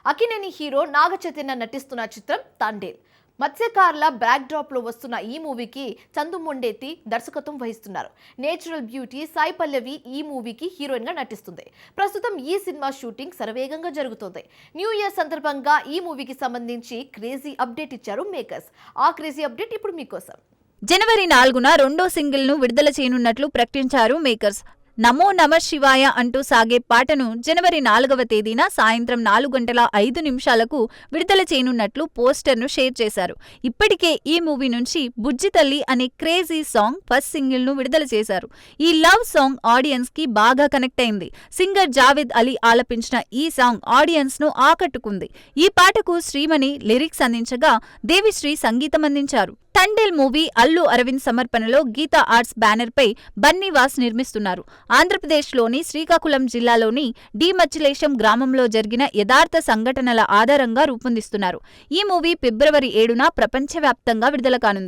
Akkineni hero Naga Chaitanya నటిస్తున్న చిత్రం తండేల్. మత్స్యకారుల బ్యాక్ డ్రాప్ లో వస్తున్న ఈ మూవీకి చందు మొండేటి దర్శకత్వం వహిస్తున్నారు. నేచురల్ బ్యూటీ సాయి పల్లవి ఈ మూవీకి హీరోయిన్ గా నటిస్తుంది. ప్రస్తుతం ఈ సినిమా షూటింగ్ శరవేగంగా జరుగుతోంది. న్యూ ఇయర్ సందర్భంగా ఈ మూవీకి సంబంధించి క్రేజీ అప్డేట్ ఇచ్చారు మేకర్స్. ఆ క్రేజీ అప్డేట్ ఇప్పుడు మీకోసం. జనవరి 4న రెండో సింగిల్ ను విడుదల చేయనున్నట్లు ప్రకటించారు మేకర్స్. నమో నమ శివాయ అంటూ సాగే పాటను జనవరి 4వ తేదీన సాయంత్రం 4:05 విడుదల చేయనున్నట్లు పోస్టర్ను షేర్ చేశారు. ఇప్పటికే ఈ మూవీ నుంచి బుజ్జి తల్లి అనే క్రేజీ సాంగ్ ఫస్ట్ సింగిల్ ను విడుదల చేశారు. ఈ లవ్ సాంగ్ ఆడియన్స్ కి బాగా కనెక్ట్ అయింది. సింగర్ జావేద్ అలీ ఆలపించిన ఈ సాంగ్ ఆడియన్స్ ను ఆకట్టుకుంది. ఈ పాటకు శ్రీమణి లిరిక్స్ అందించగా దేవిశ్రీ సంగీతం అందించారు. తండేల్ మూవీ అల్లు అరవింద్ సమర్పణలో గీతా ఆర్ట్స్ బ్యానర్ పై బన్నీవాస్ నిర్మిస్తున్నారు. ఆంధ్రప్రదేశ్లోని శ్రీకాకుళం జిల్లాలోని డి మచ్చిలేశం గ్రామంలో జరిగిన యథార్థ సంఘటనల ఆధారంగా రూపొందిస్తున్నారు. ఈ మూవీ ఫిబ్రవరి 7న ప్రపంచవ్యాప్తంగా విడుదల కానుంది.